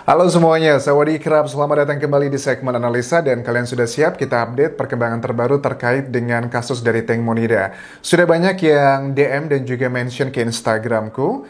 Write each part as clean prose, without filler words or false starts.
Halo semuanya, Sawadee-krap, selamat datang kembali di segmen analisa dan kalian sudah siap kita update perkembangan terbaru terkait dengan kasus dari Teng Monida. Sudah banyak yang DM dan juga mention ke Instagramku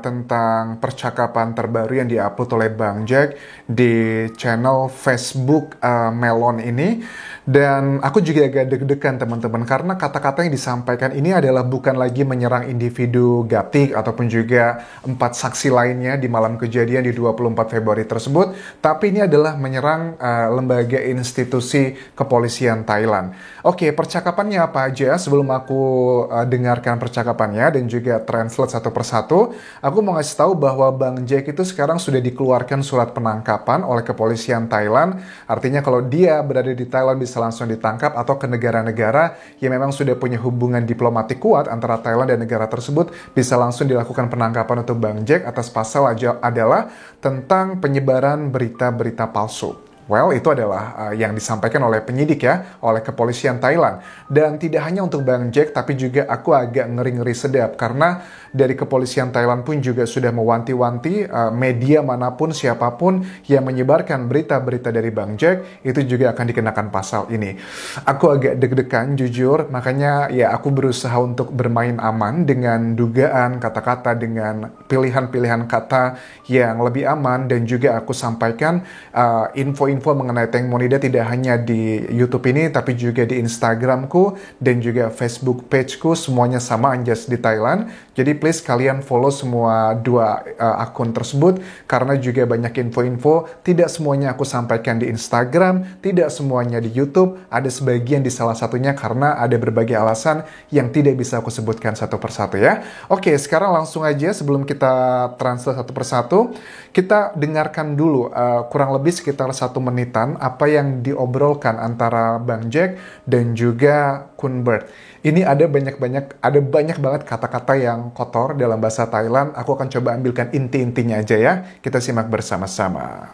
tentang percakapan terbaru yang diupload oleh Bang Jack di channel Facebook Melon ini. Dan aku juga agak deg-degan teman-teman karena kata-kata yang disampaikan ini adalah bukan lagi menyerang individu Gaptik ataupun juga 4 saksi lainnya di malam kejadian di 24 Februari tersebut, tapi ini adalah menyerang lembaga institusi kepolisian Thailand. Oke, percakapannya apa aja? Sebelum aku dengarkan percakapannya dan juga translate satu persatu, aku mau ngasih tahu bahwa Bang Jack itu sekarang sudah dikeluarkan surat penangkapan oleh kepolisian Thailand. Artinya kalau dia berada di Thailand bisa langsung ditangkap atau ke negara-negara yang memang sudah punya hubungan diplomatik kuat antara Thailand dan negara tersebut bisa langsung dilakukan penangkapan untuk Bang Jack atas pasal adalah tentang penyebaran berita-berita palsu. Well, itu adalah yang disampaikan oleh penyidik ya, oleh kepolisian Thailand. Dan tidak hanya untuk Bang Jack, tapi juga aku agak ngeri-ngeri sedap. Karena dari kepolisian Thailand pun juga sudah mewanti-wanti media manapun, siapapun yang menyebarkan berita-berita dari Bang Jack, itu juga akan dikenakan pasal ini. Aku agak deg-degan, jujur. Makanya ya aku berusaha untuk bermain aman dengan dugaan kata-kata, dengan pilihan-pilihan kata yang lebih aman. Dan juga aku sampaikan info mengenai Teng Monida tidak hanya di YouTube ini, tapi juga di Instagramku dan juga Facebook pageku, semuanya sama Anjas di Thailand. Jadi please kalian follow semua dua akun tersebut, karena juga banyak info-info, tidak semuanya aku sampaikan di Instagram, tidak semuanya di YouTube, ada sebagian di salah satunya karena ada berbagai alasan yang tidak bisa aku sebutkan satu persatu ya. Oke, sekarang langsung aja sebelum kita translate satu persatu, kita dengarkan dulu kurang lebih sekitar 1 menitan apa yang diobrolkan antara Bang Jack dan juga Kunbert. Ini ada banyak banget kata-kata yang kotor dalam bahasa Thailand. Aku akan coba ambilkan inti-intinya aja ya. Kita simak bersama-sama.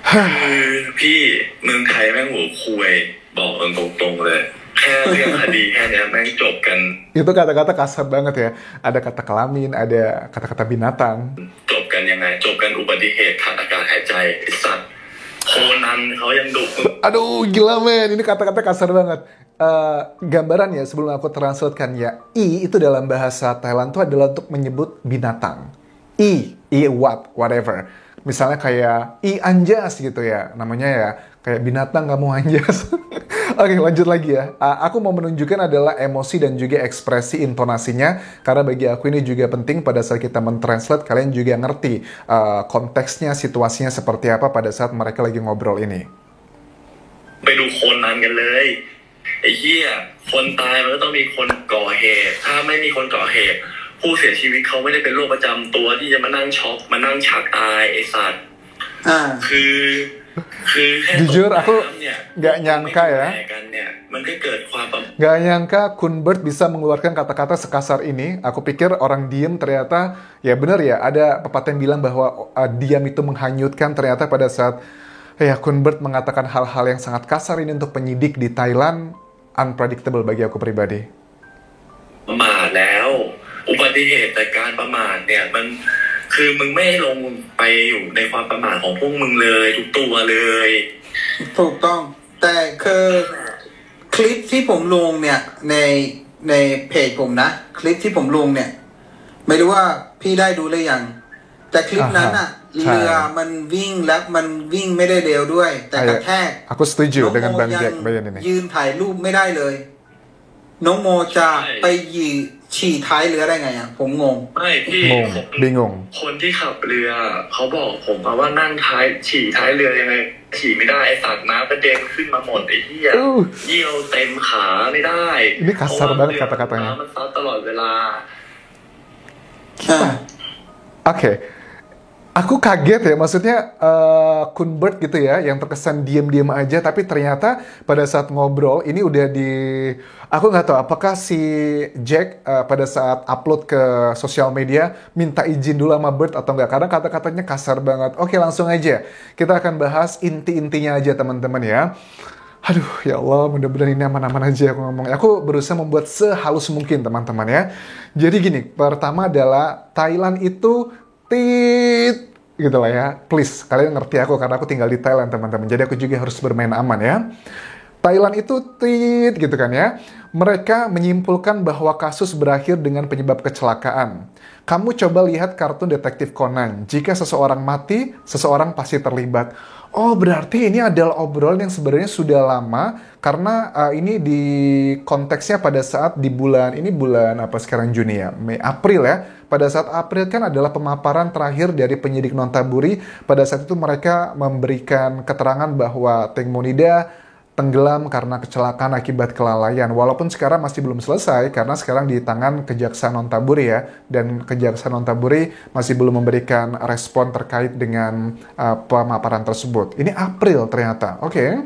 คือพี่เมืองไทยแม่งหัวคุยบอกกันตรงๆเลยแค่เรื่องคดีแค่เนี้ยแม่งจบกัน Itu kata-kata kasar banget ya. Ada kata kelamin, ada kata-kata binatang. จบกันยังไงจบกันอุบัติเหตุขาดอากาศหายใจไอ้สัตว์โคนันเขายังดุมึง Aduh, gila men. Ini kata-kata kasar banget. Gambaran ya, sebelum aku translatekan ya. I itu dalam bahasa Thailand itu adalah untuk menyebut binatang. I whatever. Misalnya kayak I anjas gitu ya. Namanya ya kayak binatang gak mau anjas. Oke, lanjut lagi ya. Aku mau menunjukkan adalah emosi dan juga ekspresi intonasinya. Karena bagi aku ini juga penting pada saat kita mentranslate, kalian juga ngerti konteksnya, situasinya seperti apa pada saat mereka lagi ngobrol ini. ไปดูโคนันกันเลยไอ้เหี้ยคนตายมันก็ต้องมีคนก่อเหตุถ้าไม่มีคนก่อเหตุผู้เสียชีวิตเขาไม่ได้เป็นโรคประจำตัวที่จะมานั่งช็อกมานั่งฉากตายไอ้สัตว์คือแค่ Jujur aku gak nyangka ya. กันเนี่ยมันก็เกิดความ Gak nyangka Kunbert bisa mengeluarkan kata-kata sekasar ini. Aku pikir orang diem, ternyata ya benar ya. Ada pepatah yang bilang bahwa diam itu menghanyutkan. Ternyata pada saat ya Kunbert mengatakan hal-hal yang sangat kasar ini untuk penyidik di Thailand, unpredictable bagi aku pribadi. ประมาทแล้วอุบัติเหตุแต่การประมาทเนี่ยมันคือมึงไม่ลงไปอยู่ในความประมาทของพวกมึงเลยทุกตัวเลย ถูกต้องแต่คือคลิปที่ผมลงเนี่ยในเพจผมนะคลิปที่ผมลงเนี่ยไม่รู้ว่าพี่ได้ดูหรือยังแต่คลิปนั้นอ่ะเรือมันวิ่งแล้วมันวิ่งไม่ได้เร็วด้วยแต่กระแทก Aku setuju dengan Bang Jack bagian ini. ยืนถ่ายรูปไม่ได้เลยน้องโมจะไปฉี่ท้ายเรือได้ไงอ่ะผมงง ไม่พี่ bingung คนที่ขับเรือเขาบอกผมมาว่านั่งฉี่ท้ายเรือยังไงฉี่ไม่ได้ไอ้สัตว์น้ำกระเด็นขึ้นมาหมดไอ้เหี้ยเยี่ยวเต็มขาไม่ได้ Ini kasar banget kata-katanya. มันซัดตลอดเวลา Oke. Aku kaget ya, maksudnya Kunbert gitu ya, yang terkesan diam-diam aja, tapi ternyata pada saat ngobrol, ini udah aku nggak tahu apakah si Jack pada saat upload ke sosial media, minta izin dulu sama Bert atau nggak, karena kata-katanya kasar banget. Oke, langsung aja, kita akan bahas inti-intinya aja teman-teman ya. Aduh, ya Allah, mudah-mudahan ini aman-aman aja aku ngomong. Aku berusaha membuat sehalus mungkin teman-teman ya. Jadi gini, pertama adalah Thailand itu tit gitu lah ya. Please, kalian ngerti aku karena aku tinggal di Thailand teman-teman. Jadi aku juga harus bermain aman ya. Thailand itu tit gitu kan ya. Mereka menyimpulkan bahwa kasus berakhir dengan penyebab kecelakaan. Kamu coba lihat kartun Detektif Conan. Jika seseorang mati, seseorang pasti terlibat. Oh, berarti ini adalah obrolan yang sebenarnya sudah lama karena ini di konteksnya pada saat di bulan apa sekarang Juni ya, Mei April ya. Pada saat April kan adalah pemaparan terakhir dari penyidik Nontaburi. Pada saat itu mereka memberikan keterangan bahwa Teng Monida tenggelam karena kecelakaan akibat kelalaian. Walaupun sekarang masih belum selesai karena sekarang di tangan Kejaksaan Nontaburi ya, dan Kejaksaan Nontaburi masih belum memberikan respon terkait dengan pemaparan tersebut. Ini April ternyata. Oke.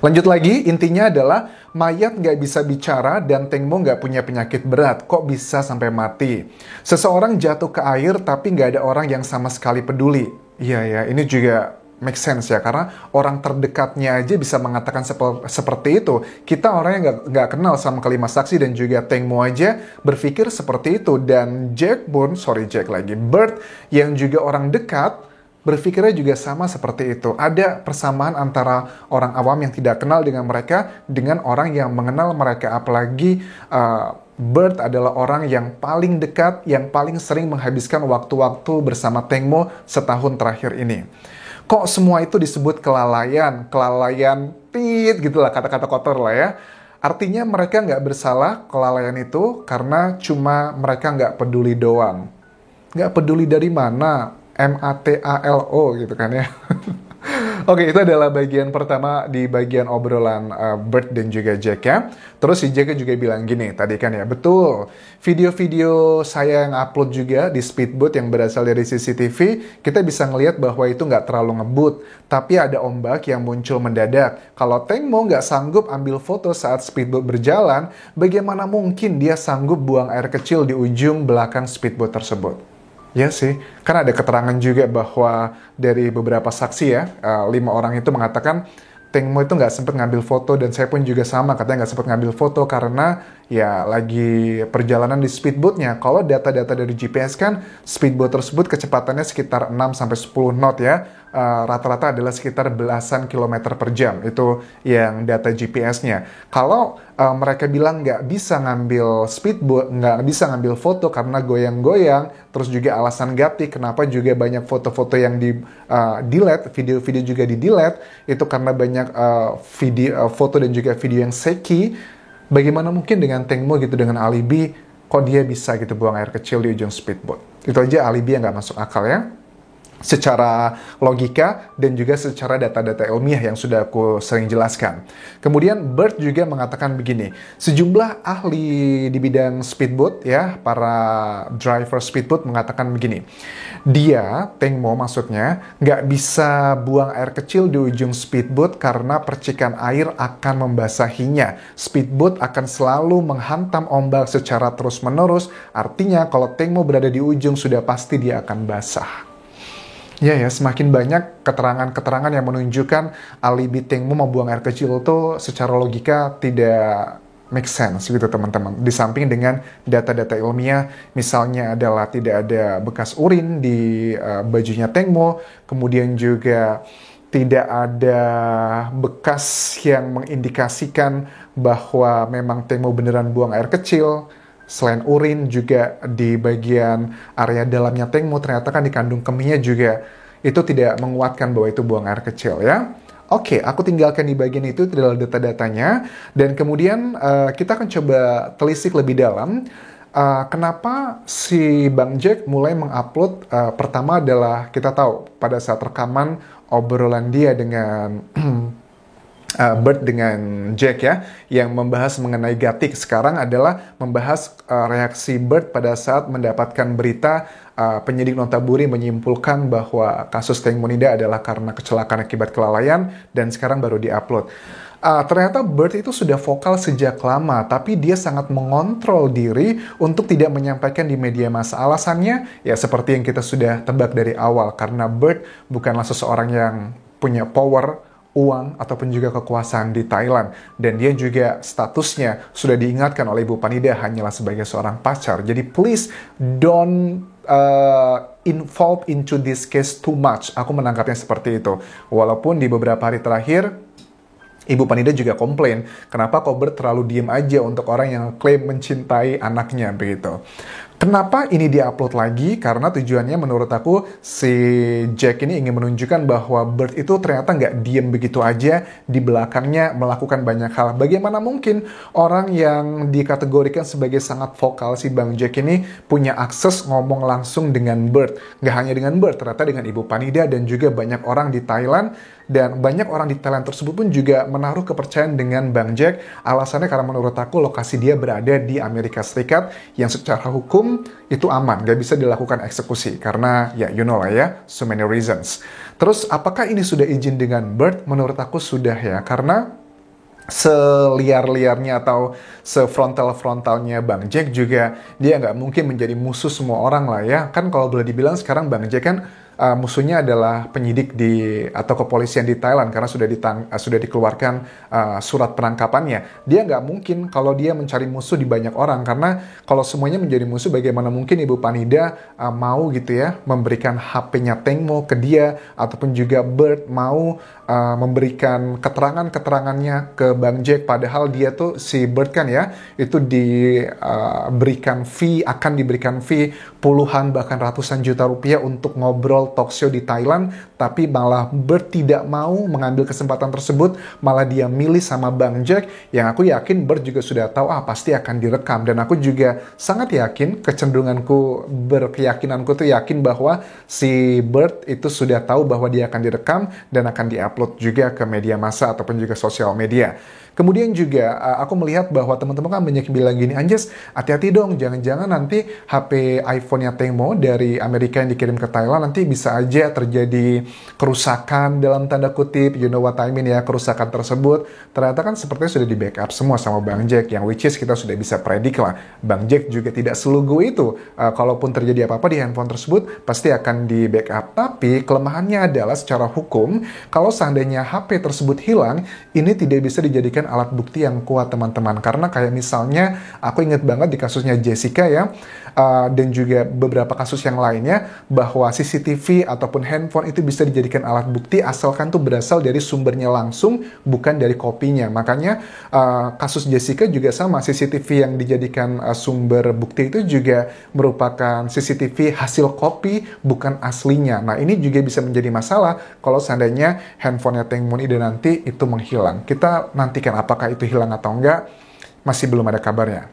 Lanjut lagi, intinya adalah mayat nggak bisa bicara dan Teng Mo nggak punya penyakit berat. Kok bisa sampai mati? Seseorang jatuh ke air tapi nggak ada orang yang sama sekali peduli. Iya ya, ini juga make sense ya, karena orang terdekatnya aja bisa mengatakan seperti itu. Kita orang yang nggak kenal sama kelima saksi dan juga Teng Mo aja berpikir seperti itu. Dan Bert yang juga orang dekat berpikirnya juga sama seperti itu. Ada persamaan antara orang awam yang tidak kenal dengan mereka dengan orang yang mengenal mereka. Apalagi Bert adalah orang yang paling dekat, yang paling sering menghabiskan waktu-waktu bersama Teng Mo setahun terakhir ini. Kok semua itu disebut kelalaian tit gitulah, kata-kata kotor lah ya. Artinya mereka nggak bersalah kelalaian itu karena cuma mereka nggak peduli doang. Nggak peduli dari mana? MATALO gitu kan ya. Oke, itu adalah bagian pertama di bagian obrolan Bert dan juga Jack ya. Terus si Jack juga bilang gini tadi kan ya, betul. Video-video saya yang upload juga di speedboat yang berasal dari CCTV, kita bisa ngelihat bahwa itu nggak terlalu ngebut. Tapi ada ombak yang muncul mendadak. Kalau Teng Mo nggak sanggup ambil foto saat speedboat berjalan, bagaimana mungkin dia sanggup buang air kecil di ujung belakang speedboat tersebut? Ya sih, kan ada keterangan juga bahwa dari beberapa saksi ya, 5 orang itu mengatakan Teng Mo itu nggak sempat ngambil foto, dan saya pun juga sama, katanya nggak sempat ngambil foto karena ya lagi perjalanan di speedboatnya. Kalau data-data dari GPS kan speedboat tersebut kecepatannya sekitar 6-10 knot ya, rata-rata adalah sekitar belasan kilometer per jam, itu yang data GPS-nya. Kalau mereka bilang nggak bisa ngambil speedboat, nggak bisa ngambil foto karena goyang-goyang, terus juga alasan Gati kenapa juga banyak foto-foto yang di delete, video-video juga di delete, itu karena banyak foto dan juga video yang shaky. Bagaimana mungkin dengan Teng Mo gitu, dengan alibi, kok dia bisa gitu buang air kecil di ujung speedboat? Itu aja alibi yang nggak masuk akal ya. Secara logika dan juga secara data-data ilmiah yang sudah aku sering jelaskan. Kemudian Bert juga mengatakan begini, sejumlah ahli di bidang speedboat ya, para driver speedboat mengatakan begini, dia, Teng Mo maksudnya, nggak bisa buang air kecil di ujung speedboat karena percikan air akan membasahinya. Speedboat akan selalu menghantam ombak secara terus-menerus, artinya kalau Teng Mo berada di ujung sudah pasti dia akan basah. Ya, semakin banyak keterangan-keterangan yang menunjukkan alibi Teng Mo mau buang air kecil itu secara logika tidak make sense gitu teman-teman. Di samping dengan data-data ilmiah, misalnya adalah tidak ada bekas urin di bajunya Teng Mo, kemudian juga tidak ada bekas yang mengindikasikan bahwa memang Teng Mo beneran buang air kecil. Selain urin juga di bagian area dalamnya Teng Mo ternyata kan di kandung kemihnya juga itu tidak menguatkan bahwa itu buang air kecil ya. Oke, aku tinggalkan di bagian itu adalah data-datanya, dan kemudian kita akan coba telisik lebih dalam kenapa si Bang Jack mulai mengupload. Pertama adalah kita tahu pada saat rekaman obrolan dia dengan Bert dengan Jack ya, yang membahas mengenai Gatik sekarang adalah membahas reaksi Bert pada saat mendapatkan berita penyidik Nontaburi menyimpulkan bahwa kasus Teng Monida adalah karena kecelakaan akibat kelalaian, dan sekarang baru diupload. Ternyata Bert itu sudah vokal sejak lama, tapi dia sangat mengontrol diri untuk tidak menyampaikan di media massa. Alasannya ya seperti yang kita sudah tebak dari awal, karena Bert bukanlah seseorang yang punya power, uang, ataupun juga kekuasaan di Thailand. Dan dia juga statusnya sudah diingatkan oleh Ibu Panida hanyalah sebagai seorang pacar. Jadi please don't involved into this case too much. Aku menangkapnya seperti itu. Walaupun di beberapa hari terakhir, Ibu Panida juga komplain, kenapa kok Bert terlalu diem aja untuk orang yang klaim mencintai anaknya begitu. Kenapa ini diupload lagi? Karena tujuannya menurut aku si Jack ini ingin menunjukkan bahwa Bert itu ternyata nggak diem begitu aja, di belakangnya melakukan banyak hal. Bagaimana mungkin orang yang dikategorikan sebagai sangat vokal si Bang Jack ini punya akses ngomong langsung dengan Bert? Nggak hanya dengan Bert, ternyata dengan Ibu Panida dan juga banyak orang di Thailand. Dan banyak orang di Thailand tersebut pun juga menaruh kepercayaan dengan Bang Jack. Alasannya karena menurut aku lokasi dia berada di Amerika Serikat yang secara hukum itu aman, nggak bisa dilakukan eksekusi. Karena ya you know lah ya, so many reasons. Terus apakah ini sudah izin dengan Bert? Menurut aku sudah ya, karena seliar-liarnya atau sefrontal-frontalnya Bang Jack juga, dia nggak mungkin menjadi musuh semua orang lah ya. Kan kalau boleh dibilang sekarang Bang Jack kan musuhnya adalah penyidik atau kepolisian di Thailand karena sudah dikeluarkan surat penangkapannya. Dia nggak mungkin kalau dia mencari musuh di banyak orang, karena kalau semuanya menjadi musuh, bagaimana mungkin Ibu Panida mau gitu ya memberikan HP-nya Teng Mo ke dia, ataupun juga Bert mau memberikan keterangan-keterangannya ke Bang Jack, padahal dia tuh si Bert kan ya itu akan diberikan fee puluhan bahkan ratusan juta rupiah untuk ngobrol talk show di Thailand, tapi malah Bert tidak mau mengambil kesempatan tersebut, malah dia milih sama Bang Jack, yang aku yakin Bert juga sudah tahu pasti akan direkam. Dan aku juga sangat yakin, berkeyakinanku tuh yakin bahwa si Bert itu sudah tahu bahwa dia akan direkam dan akan diupload juga ke media massa ataupun juga sosial media. Kemudian juga aku melihat bahwa teman-teman kan banyak bilang gini, Anjas, hati-hati dong, jangan-jangan nanti HP iPhone-nya Teng Mo dari Amerika yang dikirim ke Thailand nanti bisa aja terjadi kerusakan dalam tanda kutip, you know what I mean ya, kerusakan tersebut. Ternyata kan sepertinya sudah di backup semua sama Bang Jack, yang which is kita sudah bisa predik lah. Bang Jack juga tidak selugu itu. Kalaupun terjadi apa-apa di handphone tersebut, pasti akan di backup. Tapi kelemahannya adalah secara hukum, kalau seandainya HP tersebut hilang, ini tidak bisa dijadikan alat bukti yang kuat teman-teman. Karena kayak misalnya aku ingat banget di kasusnya Jessica ya, dan juga beberapa kasus yang lainnya, bahwa CCTV ataupun handphone itu bisa dijadikan alat bukti asalkan tuh berasal dari sumbernya langsung, bukan dari kopinya. Makanya kasus Jessica juga sama, CCTV yang dijadikan sumber bukti itu juga merupakan CCTV hasil kopi, bukan aslinya. Nah ini juga bisa menjadi masalah kalau seandainya handphonenya Teng Mo dan nanti itu menghilang. Kita nantikan apakah itu hilang atau enggak, masih belum ada kabarnya.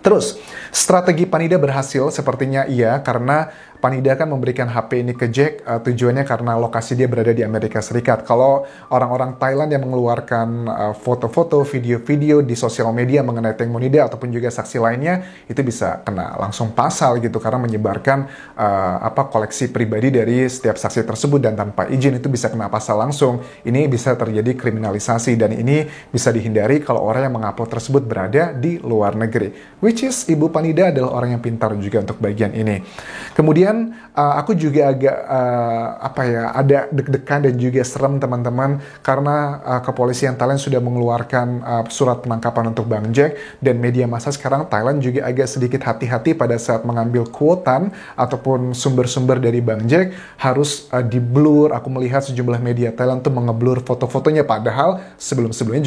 Terus, strategi Panida berhasil sepertinya iya, karena Panida kan memberikan HP ini ke Jack, tujuannya karena lokasi dia berada di Amerika Serikat. Kalau orang-orang Thailand yang mengeluarkan foto-foto, video-video di sosial media mengenai Teng Monida ataupun juga saksi lainnya, itu bisa kena langsung pasal gitu, karena menyebarkan koleksi pribadi dari setiap saksi tersebut dan tanpa izin, itu bisa kena pasal langsung. Ini bisa terjadi kriminalisasi dan ini bisa dihindari kalau orang yang mengupload tersebut berada di luar negeri. Which is Ibu Panida adalah orang yang pintar juga untuk bagian ini. Kemudian aku juga agak ada deg-degan dan juga serem teman-teman, karena kepolisian Thailand sudah mengeluarkan surat penangkapan untuk Bang Jack, dan media massa sekarang Thailand juga agak sedikit hati-hati pada saat mengambil quotan ataupun sumber-sumber dari Bang Jack, harus di-blur. Aku melihat sejumlah media Thailand tuh mengeblur foto-fotonya, padahal sebelum-sebelumnya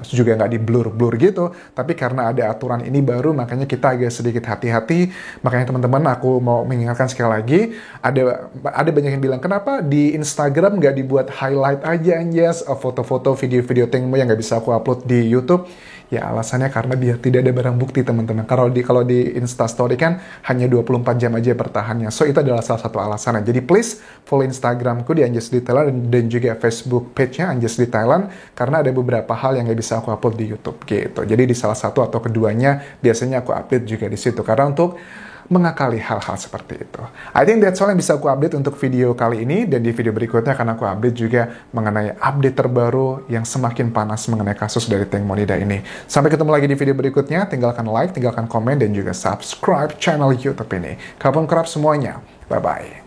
juga nggak di-blur gitu, tapi karena ada aturan ini baru, makanya kita agak sedikit hati-hati. Makanya teman-teman, aku mau mengingatkan sekali lagi, ada banyak yang bilang, kenapa di Instagram nggak dibuat highlight aja Anjas foto-foto, video-video Teng Mo yang nggak bisa aku upload di YouTube? Ya alasannya karena biar tidak ada barang bukti teman-teman. Kalau di Instastory kan hanya 24 jam aja bertahannya. So itu adalah salah satu alasannya. Jadi please follow Instagramku di Anjas di Thailand dan juga Facebook page-nya Anjas di Thailand, karena ada beberapa hal yang nggak bisa aku upload di YouTube gitu. Jadi di salah satu atau keduanya biasanya aku update juga di situ, karena untuk mengakali hal-hal seperti itu. I think that's all yang bisa aku update untuk video kali ini, dan di video berikutnya akan aku update juga mengenai update terbaru yang semakin panas mengenai kasus dari Teng Monida ini. Sampai ketemu lagi di video berikutnya, tinggalkan like, tinggalkan komen, dan juga subscribe channel YouTube ini. Kapan kerap semuanya, bye-bye.